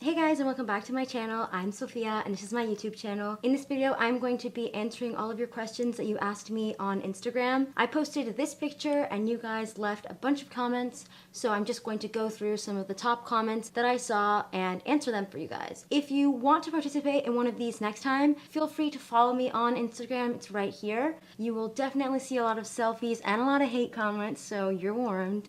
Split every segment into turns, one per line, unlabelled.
Hey guys, and welcome back to my channel. I'm Sophia and this is my YouTube channel. In this video, I'm going to be answering all of your questions that you asked me on Instagram. I posted this picture and you guys left a bunch of comments, so I'm just going to go through some of the top comments that I saw and answer them for you guys. If you want to participate in one of these next time, feel free to follow me on Instagram. It's right here. You will definitely see a lot of selfies and a lot of hate comments, so you're warned.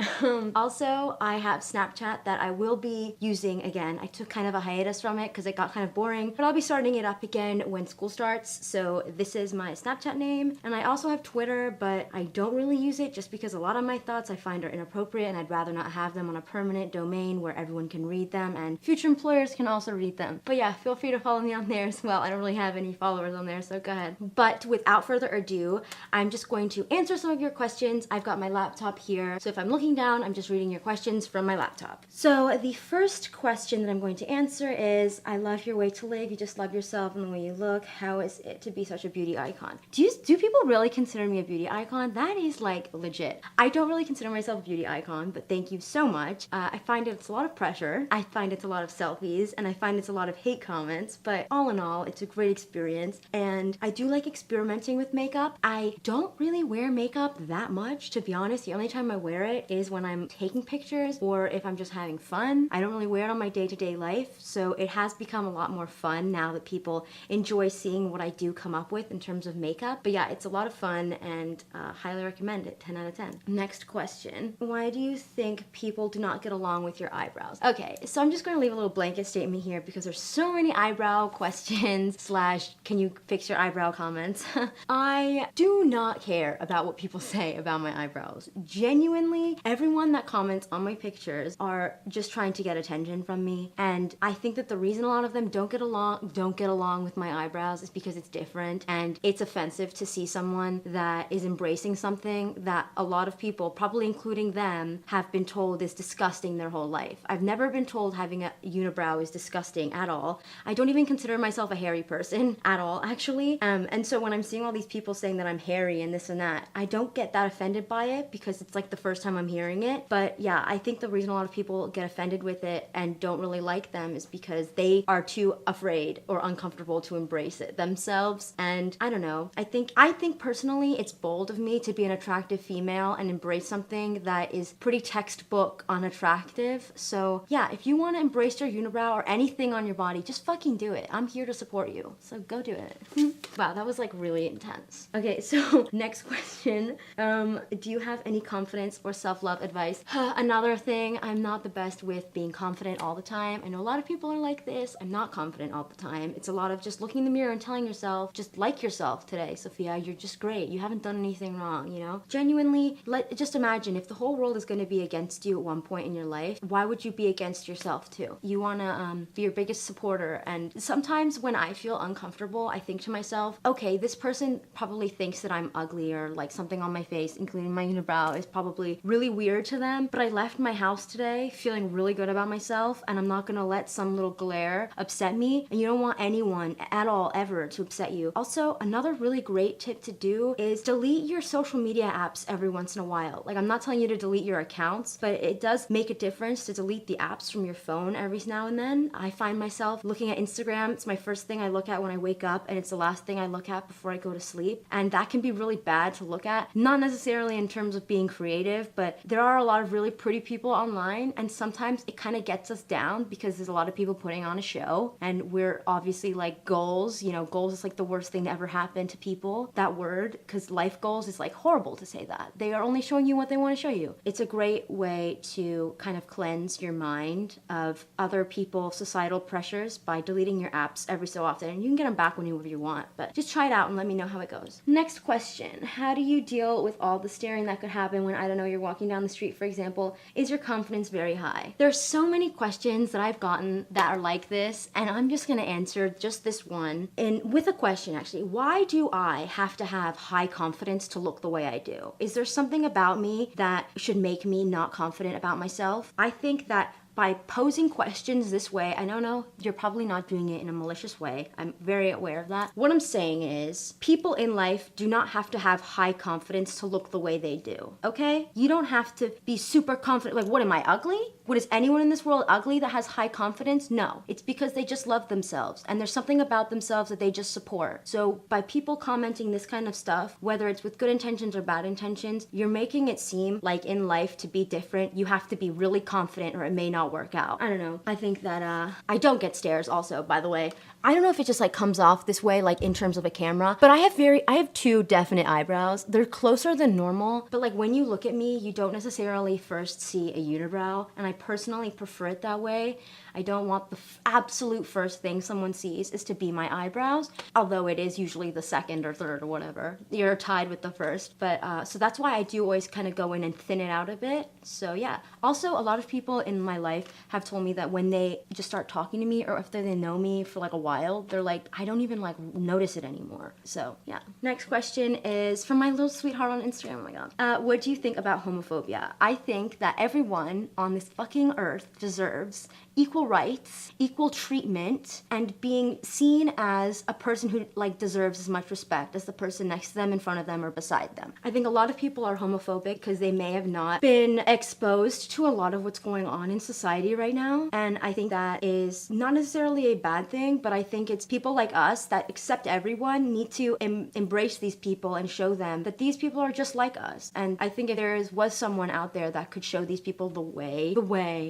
Also, I have Snapchat that I will be using again. I took kind of a hiatus from it because it got kind of boring, but I'll be starting it up again when school starts. So this is my Snapchat name, and I also have Twitter, but I don't really use it just because a lot of my thoughts I find are inappropriate and I'd rather not have them on a permanent domain where everyone can read them and future employers can also read them. But yeah, feel free to follow me on there as well. I don't really have any followers on there, so go ahead. But without further ado, I'm just going to answer some of your questions. I've got my laptop here, so if I'm looking down, I'm just reading your questions from my laptop. So the first question that I'm going to answer is, I love your way to live. You just love yourself and the way you look. How is it to be such a beauty icon? Do people really consider me a beauty icon? That is like legit. I don't really consider myself a beauty icon, but thank you so much. I find it's a lot of pressure. I find it's a lot of selfies, and I find it's a lot of hate comments, but all in all, it's a great experience. And I do like experimenting with makeup. I don't really wear makeup that much, to be honest. The only time I wear it is when I'm taking pictures or if I'm just having fun. I don't really wear it on my day-to-day life, so it has become a lot more fun now that people enjoy seeing what I do come up with in terms of makeup. But yeah, it's a lot of fun and highly recommend it. 10 out of 10. Next question. Why do you think people do not get along with your eyebrows? Okay, so I'm just going to leave a little blanket statement here because there's so many eyebrow questions slash can you fix your eyebrow comments. I do not care about what people say about my eyebrows. Genuinely, everyone that comments on my pictures are just trying to get attention from me, and I think that the reason a lot of them don't get along with my eyebrows is because it's different and it's offensive to see someone that is embracing something that a lot of people, probably including them, have been told is disgusting their whole life. I've never been told having a unibrow is disgusting at all. I don't even consider myself a hairy person at all, actually. And so when I'm seeing all these people saying that I'm hairy and this and that, I don't get that offended by it because it's like the first time I'm hearing it. But yeah, I think the reason a lot of people get offended with it and don't really like them is because they are too afraid or uncomfortable to embrace it themselves. And I don't know. I think personally it's bold of me to be an attractive female and embrace something that is pretty textbook unattractive. So yeah, if you want to embrace your unibrow or anything on your body, just fucking do it. I'm here to support you. So go do it. Wow, that was like really intense. Okay, so next question. Do you have any confidence or self-love advice? Another thing, I'm not the best with being confident all the time. I know a lot of people are like this. I'm not confident all the time. It's a lot of just looking in the mirror and telling yourself, just like yourself today, Sophia, you're just great. You haven't done anything wrong, you know? Genuinely, just imagine if the whole world is going to be against you at one point in your life, why would you be against yourself too? You want to be your biggest supporter. And sometimes when I feel uncomfortable, I think to myself, okay, this person probably thinks that I'm ugly or like something on my face, including my unibrow, is probably really weird to them. But I left my house today feeling really good about myself, and I'm not going to let some little glare upset me. And you don't want anyone at all ever to upset you. Also, another really great tip to do is delete your social media apps every once in a while. Like, I'm not telling you to delete your accounts, but it does make a difference to delete the apps from your phone every now and then. I find myself looking at Instagram. It's my first thing I look at when I wake up, and it's the last thing I look at before I go to sleep. And that can be really bad to look at. Not necessarily in terms of being creative, but there are a lot of really pretty people online, and sometimes it kind of gets us down because there's a lot of people putting on a show, and we're obviously like goals. You know, goals is like the worst thing to ever happen to people, that word, because life goals is like horrible to say that. They are only showing you what they want to show you. It's a great way to kind of cleanse your mind of other people's societal pressures by deleting your apps every so often, and you can get them back whenever you want, but just try it out and let me know how it goes. Next question. How do you deal with all the staring that could happen when, I don't know, you're walking down the street, for example? Is your confidence very high? There's so many questions that I've gotten that are like this, and I'm just gonna answer just this one. And with a question, actually, why do I have to have high confidence to look the way I do? Is there something about me that should make me not confident about myself? I think that by posing questions this way, I don't know, you're probably not doing it in a malicious way. I'm very aware of that. What I'm saying is, people in life do not have to have high confidence to look the way they do, okay? You don't have to be super confident. Like, what, am I ugly? What, is anyone in this world ugly that has high confidence? No. It's because they just love themselves and there's something about themselves that they just support. So by people commenting this kind of stuff, whether it's with good intentions or bad intentions, you're making it seem like in life to be different, you have to be really confident or it may not work out. I don't know. I think that I don't get stares also, by the way. I don't know if it just like comes off this way, like in terms of a camera, but I have two definite eyebrows. They're closer than normal, but like when you look at me, you don't necessarily first see a unibrow, and I personally prefer it that way. I don't want the absolute first thing someone sees is to be my eyebrows, although it is usually the second or third or whatever. You're tied with the first, but so that's why I do always kind of go in and thin it out a bit. So yeah. Also, a lot of people in my life have told me that when they just start talking to me, or if they know me for like a while, they're like, I don't even like notice it anymore. So yeah. Next question is from my little sweetheart on Instagram. Oh my god. What do you think about homophobia? I think that everyone on this fucking earth deserves equal rights, equal treatment, and being seen as a person who like deserves as much respect as the person next to them, in front of them, or beside them. I think a lot of people are homophobic because they may have not been exposed to a lot of what's going on in society right now, and I think that is not necessarily a bad thing, but I think it's people like us that accept everyone need to embrace these people and show them that these people are just like us. And I think if there was someone out there that could show these people the way,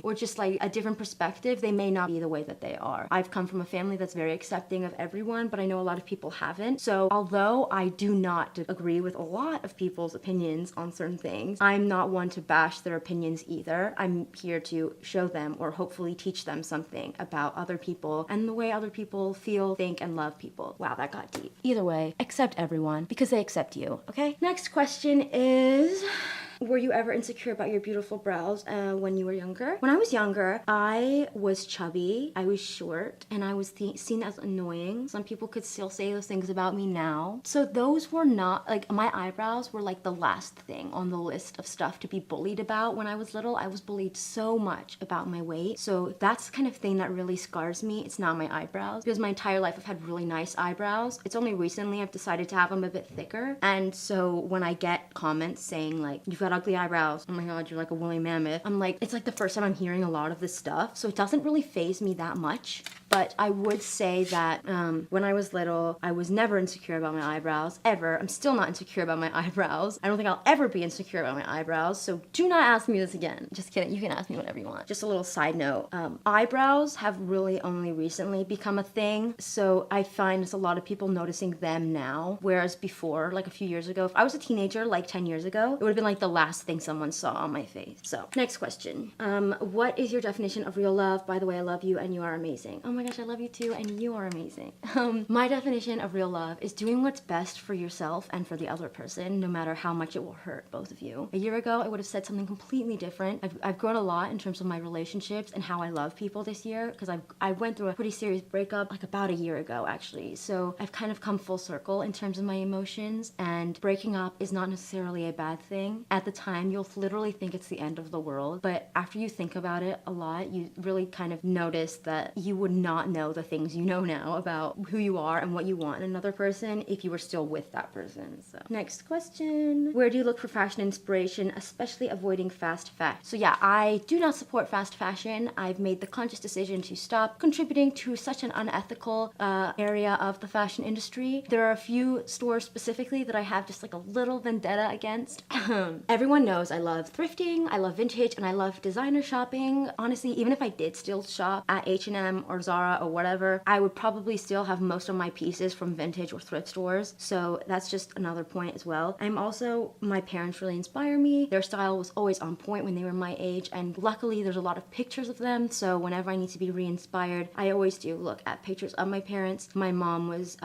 or just like a different perspective, they may not be the way that they are. I've come from a family that's very accepting of everyone, but I know a lot of people haven't. So although I do not agree with a lot of people's opinions on certain things, I'm not one to bash their opinions either. I'm here to show them, or hopefully teach them, something about other people and the way other people feel, think, and love people. Wow, that got deep. Either way, accept everyone because they accept you, okay? Next question is, were you ever insecure about your beautiful brows when you were younger? When I was younger, I was chubby, I was short, and I was seen as annoying. Some people could still say those things about me now. So those were not, like, my eyebrows were like the last thing on the list of stuff to be bullied about when I was little. I was bullied so much about my weight. So that's the kind of thing that really scars me. It's not my eyebrows, because my entire life I've had really nice eyebrows. It's only recently I've decided to have them a bit thicker. And so when I get comments saying like, you've got ugly eyebrows, oh my god, you're like a woolly mammoth, I'm like, it's like the first time I'm hearing a lot of this stuff, so it doesn't really faze me that much. But I would say that when I was little, I was never insecure about my eyebrows, ever. I'm still not insecure about my eyebrows. I don't think I'll ever be insecure about my eyebrows, so do not ask me this again. Just kidding, you can ask me whatever you want. Just a little side note, eyebrows have really only recently become a thing, so I find there's a lot of people noticing them now, whereas before, like a few years ago, if I was a teenager, like 10 years ago, it would have been like the last thing someone saw on my face. So, next question. What is your definition of real love? By the way, I love you and you are amazing. Oh my gosh, I love you too and you are amazing. My definition of real love is doing what's best for yourself and for the other person, no matter how much it will hurt both of you. A year ago, I would have said something completely different. I've grown a lot in terms of my relationships and how I love people this year, because I went through a pretty serious breakup like about a year ago actually. So I've kind of come full circle in terms of my emotions, and breaking up is not necessarily a bad thing. At the time, you'll literally think it's the end of the world, but after you think about it a lot, you really kind of notice that you would not know the things you know now about who you are and what you want in another person if you were still with that person. So, next question. Where do you look for fashion inspiration, especially avoiding fast fashion? So yeah, I do not support fast fashion. I've made the conscious decision to stop contributing to such an unethical area of the fashion industry. There are a few stores specifically that I have just like a little vendetta against. Everyone knows I love thrifting, I love vintage, and I love designer shopping. Honestly, even if I did still shop at H&M or Zara or whatever, I would probably still have most of my pieces from vintage or thrift stores. So that's just another point as well. I'm also, my parents really inspire me. Their style was always on point when they were my age, and luckily there's a lot of pictures of them, so whenever I need to be re-inspired, I always do look at pictures of my parents. My mom was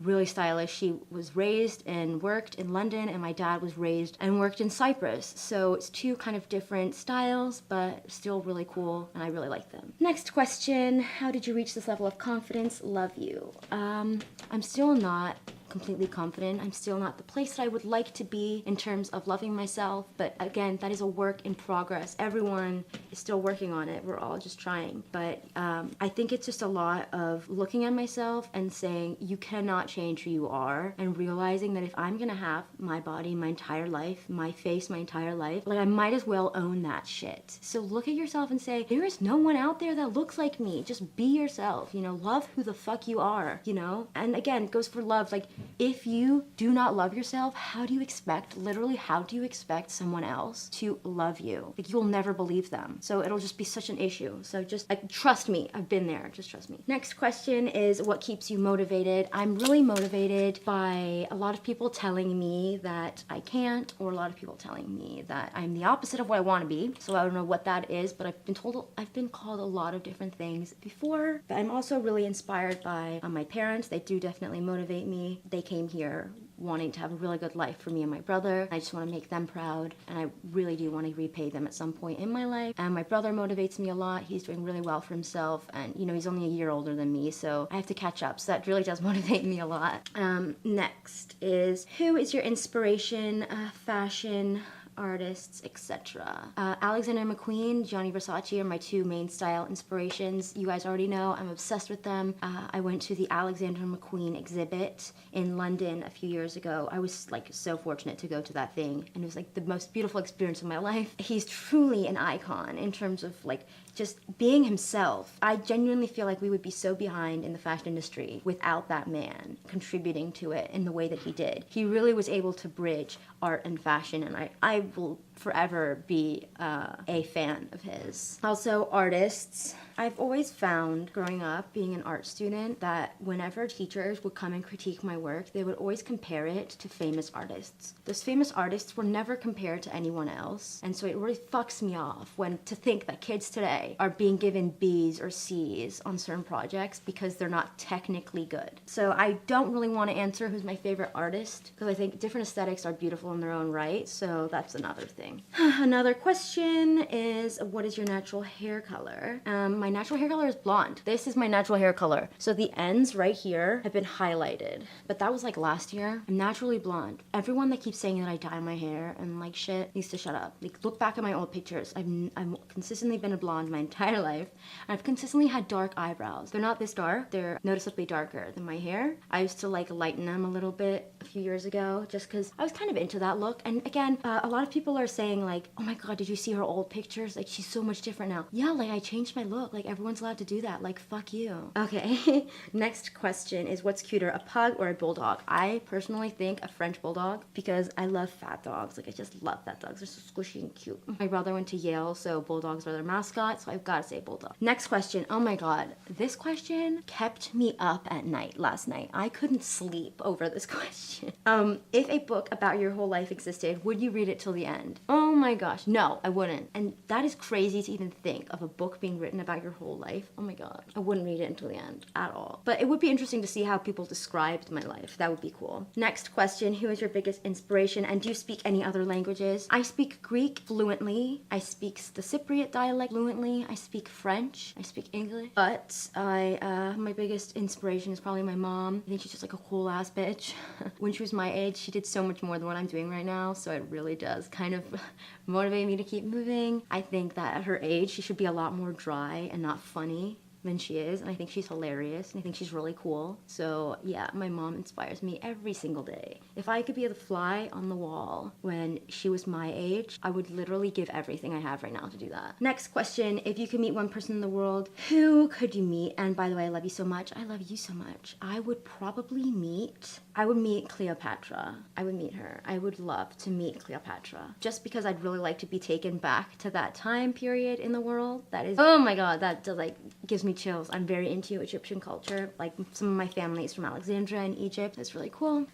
really stylish. She was raised and worked in London, and my dad was raised and worked in Cyprus. So it's two kind of different styles, but still really cool, and I really like them. Next question. How did you reach this level of confidence? Love you. I'm still not completely confident. I'm still not the place that I would like to be in terms of loving myself, but again, that is a work in progress. Everyone still working on it. We're all just trying. But I think it's just a lot of looking at myself and saying, you cannot change who you are, and realizing that if I'm gonna have my body my entire life, my face my entire life, like I might as well own that shit. So look at yourself and say, there is no one out there that looks like me. Just be yourself, you know, love who the fuck you are, you know? And again, it goes for love. Like, if you do not love yourself, how do you expect someone else to love you? Like, you'll never believe them. So it'll just be such an issue. So just like, trust me, I've been there, just trust me. Next question is, what keeps you motivated? I'm really motivated by a lot of people telling me that I can't, or a lot of people telling me that I'm the opposite of what I want to be. So I don't know what that is, but I've been called a lot of different things before. But I'm also really inspired by my parents. They do definitely motivate me. They came here wanting to have a really good life for me and my brother. I just want to make them proud, and I really do want to repay them at some point in my life. And my brother motivates me a lot. He's doing really well for himself, and you know, he's only a year older than me, so I have to catch up. So that really does motivate me a lot. Next is, who is your inspiration, fashion, artists, etc. Alexander McQueen, Gianni Versace are my two main style inspirations. You guys already know I'm obsessed with them. I went to the Alexander McQueen exhibit in London a few years ago. I was like so fortunate to go to that thing, and it was like the most beautiful experience of my life. He's truly an icon in terms of like just being himself. I genuinely feel like we would be so behind in the fashion industry without that man contributing to it in the way that he did. He really was able to bridge art and fashion, and I will forever be a fan of his. Also, artists. I've always found, growing up, being an art student, that whenever teachers would come and critique my work, they would always compare it to famous artists. Those famous artists were never compared to anyone else, and so it really fucks me off to think that kids today are being given B's or C's on certain projects because they're not technically good. So I don't really want to answer who's my favorite artist, because I think different aesthetics are beautiful in their own right, so that's another thing. Another question is, what is your natural hair color? My natural hair color is blonde. This is my natural hair color. So the ends right here have been highlighted, but that was like last year. I'm naturally blonde. Everyone that keeps saying that I dye my hair and like shit needs to shut up. Like, look back at my old pictures. I've consistently been a blonde my entire life. And I've consistently had dark eyebrows. They're not this dark. They're noticeably darker than my hair. I used to like lighten them a little bit a few years ago just because I was kind of into that look. And again, a lot of people are saying like, oh my god, did you see her old pictures? Like, she's so much different now. Yeah, like I changed my look. Like, everyone's allowed to do that. Like, fuck you. Okay. Next question is, what's cuter, a pug or a bulldog? I personally think a French bulldog, because I love fat dogs. Like, I just love fat dogs. They're so squishy and cute. My brother went to Yale, so bulldogs are their mascot, so I've got to say bulldog. Next question. Oh my god. This question kept me up at night last night. I couldn't sleep over this question. If a book about your whole life existed, would you read it till the end? Oh my gosh. No, I wouldn't. And that is crazy to even think of, a book being written about your whole life. Oh my god. I wouldn't read it until the end at all. But it would be interesting to see how people described my life. That would be cool. Next question. Who is your biggest inspiration, and do you speak any other languages? I speak Greek fluently. I speak the Cypriot dialect fluently. I speak French. I speak English. But my biggest inspiration is probably my mom. I think she's just like a cool ass bitch. When she was my age, she did so much more than what I'm doing right now, so it really does kind of motivate me to keep moving. I think that at her age, she should be a lot more dry and not funny than she is, and I think she's hilarious, and I think she's really cool. So yeah, my mom inspires me every single day. If I could be the fly on the wall when she was my age, I would literally give everything I have right now to do that. Next question. If you could meet one person in the world, who could you meet? And by the way, I love you so much. I love you so much. I would meet Cleopatra. I would meet her. I would love to meet Cleopatra, just because I'd really like to be taken back to that time period in the world. That is, oh my god, that just like gives me chills. I'm very into Egyptian culture. Like, some of my family is from Alexandria in Egypt. That's really cool.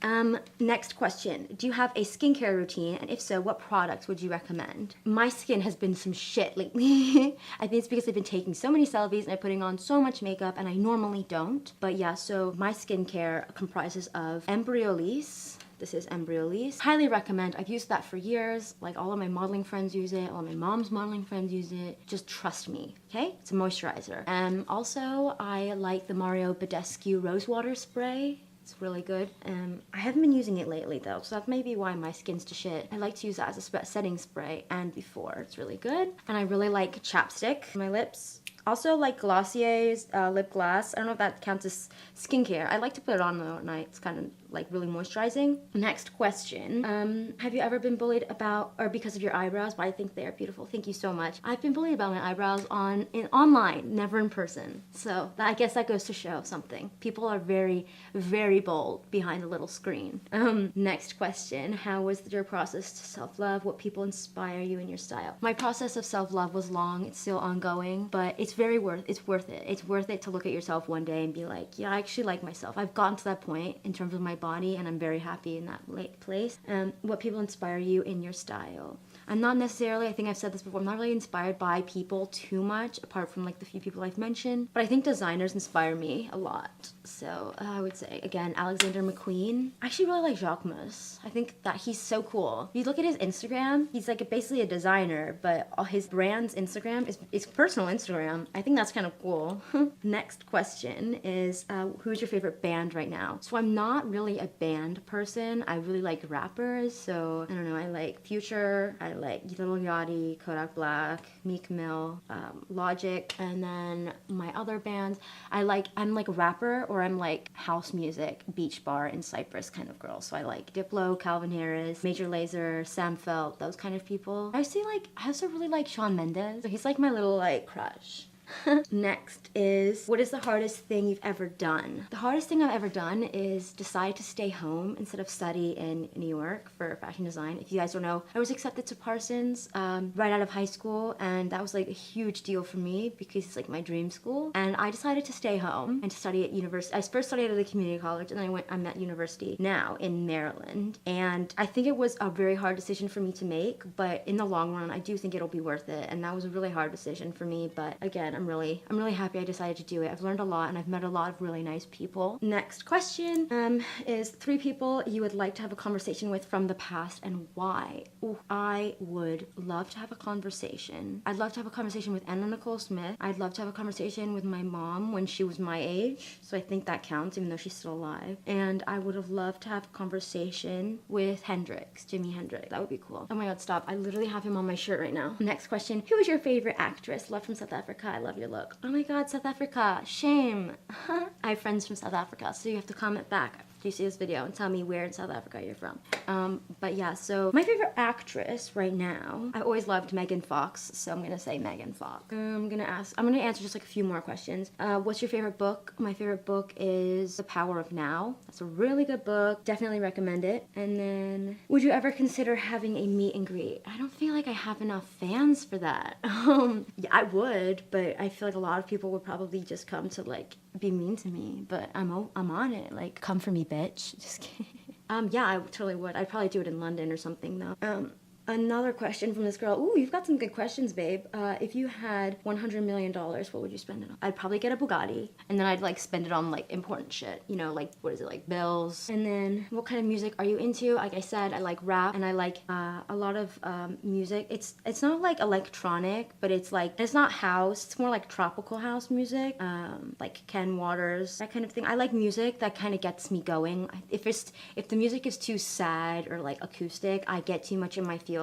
Next question. Do you have a skincare routine? And if so, what products would you recommend? My skin has been some shit lately. I think it's because I've been taking so many selfies and I'm putting on so much makeup, and I normally don't. But yeah, so my skincare comprises of Embryolisse. This is Embryolisse. Highly recommend. I've used that for years. Like, all of my modeling friends use it. All of my mom's modeling friends use it. Just trust me, okay? It's a moisturizer. Also, I like the Mario Badescu Rose Water Spray. It's really good. I haven't been using it lately though, so that may be why my skin's to shit. I like to use that as a setting spray and before. It's really good. And I really like chapstick for my lips. Also like Glossier's lip gloss. I don't know if that counts as skincare. I like to put it on though at night. It's kind of like really moisturizing. Next question. Have you ever been bullied about or because of your eyebrows? But I think they are beautiful. Thank you so much. I've been bullied about my eyebrows online, never in person. So I guess that goes to show something. People are very, very bold behind a little screen. Next question. How was your process to self-love? What people inspire you in your style? My process of self-love was long. It's still ongoing, but it's worth it. It's worth it to look at yourself one day and be like, yeah, I actually like myself. I've gotten to that point in terms of my body, and I'm very happy in that place. What people inspire you in your style? I'm not necessarily, I think I've said this before, I'm not really inspired by people too much, apart from like the few people I've mentioned. But I think designers inspire me a lot. So I would say, again, Alexander McQueen. I actually really like Jacquemus. I think that he's so cool. If you look at his Instagram, he's like basically a designer, but all his brand's Instagram is personal Instagram. I think that's kind of cool. Next question is, who's your favorite band right now? So I'm not really a band person. I really like rappers. So I don't know, I like Future, I like Lil Yachty, Kodak Black, Meek Mill, Logic, and then my other bands. I'm like a rapper, or I'm like house music, beach bar in Cyprus kind of girl. So I like Diplo, Calvin Harris, Major Lazer, Sam Felt, those kind of people. I also really like Shawn Mendes. So he's like my little like crush. Next is, what is the hardest thing you've ever done? The hardest thing I've ever done is decide to stay home instead of study in New York for fashion design. If you guys don't know, I was accepted to Parsons right out of high school, and that was like a huge deal for me because it's like my dream school. And I decided to stay home and to study at university. I first studied at a community college, and then I'm at university now in Maryland. And I think it was a very hard decision for me to make, but in the long run, I do think it'll be worth it. And that was a really hard decision for me, but again, I'm really happy I decided to do it. I've learned a lot, and I've met a lot of really nice people. Next question is 3 people you would like to have a conversation with from the past and why? Ooh, I would love to have a conversation. I'd love to have a conversation with Anna Nicole Smith. I'd love to have a conversation with my mom when she was my age, so I think that counts even though she's still alive. And I would have loved to have a conversation with Jimi Hendrix. That would be cool. Oh my god, stop. I literally have him on my shirt right now. Next question. Who is your favorite actress? Love from South Africa. I love your look. Oh my god, South Africa. Shame. I have friends from South Africa, so you have to comment back after you see this video and tell me where in South Africa you're from. But yeah, so my favorite actress right now, I always loved Megan Fox, so I'm gonna say Megan Fox. I'm gonna answer just like a few more questions. What's your favorite book? My favorite book is The Power of Now. That's a really good book. Definitely recommend it. And then, would you ever consider having a meet and greet? I don't feel like I have enough fans for that. Yeah, I would, but I feel like a lot of people would probably just come to like be mean to me, but I'm on it. Like, come for me, bitch. Just kidding. Yeah, I totally would. I'd probably do it in London or something though. Another question from this girl. Ooh, you've got some good questions, babe. If you had $100 million, what would you spend it on? I'd probably get a Bugatti, and then I'd like spend it on like important shit. You know, like, what is it, like bills? And then, what kind of music are you into? Like I said, I like rap, and I like a lot of music. It's not like electronic, but it's not house. It's more like tropical house music, like Ken Waters, that kind of thing. I like music that kind of gets me going. If the music is too sad or like acoustic, I get too much in my feels.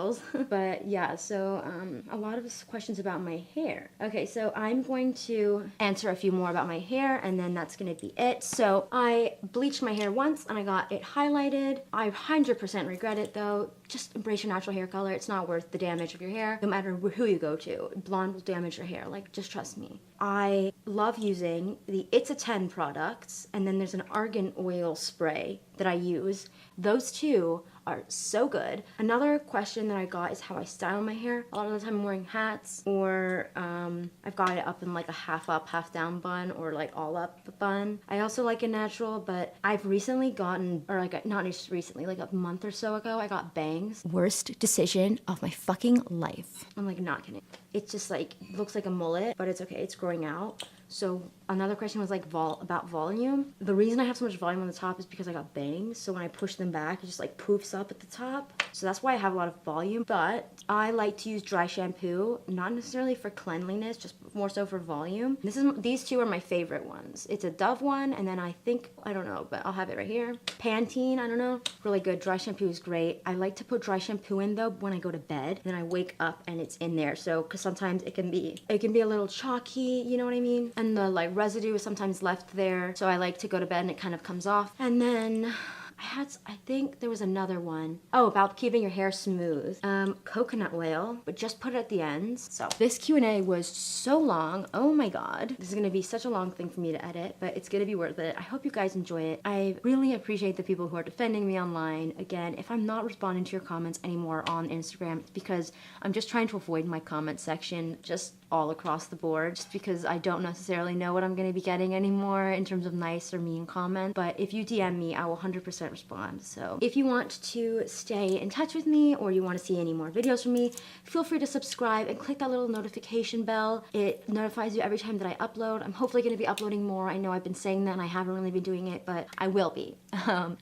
But yeah, so a lot of questions about my hair. Okay, so I'm going to answer a few more about my hair, and then that's gonna be it. So I bleached my hair once and I got it highlighted. I 100% regret it though. Just embrace your natural hair color. It's not worth the damage of your hair, no matter who you go to. Blonde will damage your hair, like, just trust me. I love using the It's a 10 products, and then there's an argan oil spray that I use. Those two are so good. Another question that I got is how I style my hair. A lot of the time I'm wearing hats, or I've got it up in like a half up, half down bun, or like all up bun. I also like a natural, but I've recently gotten, or like not just recently, like a month or so ago, I got bangs. Worst decision of my fucking life. I'm like not kidding. It's just like, looks like a mullet, but it's okay, it's growing out. So another question was like about volume. The reason I have so much volume on the top is because I got bangs, so when I push them back, it just like poofs up at the top. So that's why I have a lot of volume, but I like to use dry shampoo, not necessarily for cleanliness, just more so for volume. These two are my favorite ones. It's a Dove one, and then I think, I don't know, but I'll have it right here. Pantene, I don't know. Really good. Dry shampoo is great. I like to put dry shampoo in though when I go to bed, and then I wake up and it's in there. So, cause sometimes it can be a little chalky, you know what I mean? And the like residue is sometimes left there. So I like to go to bed and it kind of comes off. And then I think there was another one. Oh, about keeping your hair smooth. Coconut oil, but just put it at the ends. So this Q&A was so long. Oh my God. This is gonna be such a long thing for me to edit, but it's gonna be worth it. I hope you guys enjoy it. I really appreciate the people who are defending me online. Again, if I'm not responding to your comments anymore on Instagram, it's because I'm just trying to avoid my comment section just all across the board, just because I don't necessarily know what I'm gonna be getting anymore in terms of nice or mean comments. But if you DM me, I will 100% respond. So if you want to stay in touch with me or you want to see any more videos from me, feel free to subscribe and click that little notification bell. It notifies you every time that I upload. I'm hopefully going to be uploading more. I know I've been saying that and I haven't really been doing it, but I will be.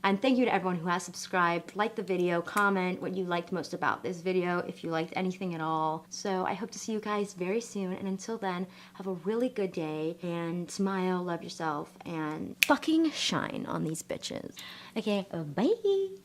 And thank you to everyone who has subscribed. Like the video, comment what you liked most about this video, if you liked anything at all. So I hope to see you guys very soon, and until then, have a really good day and smile, love yourself, and fucking shine on these bitches. Okay, bye.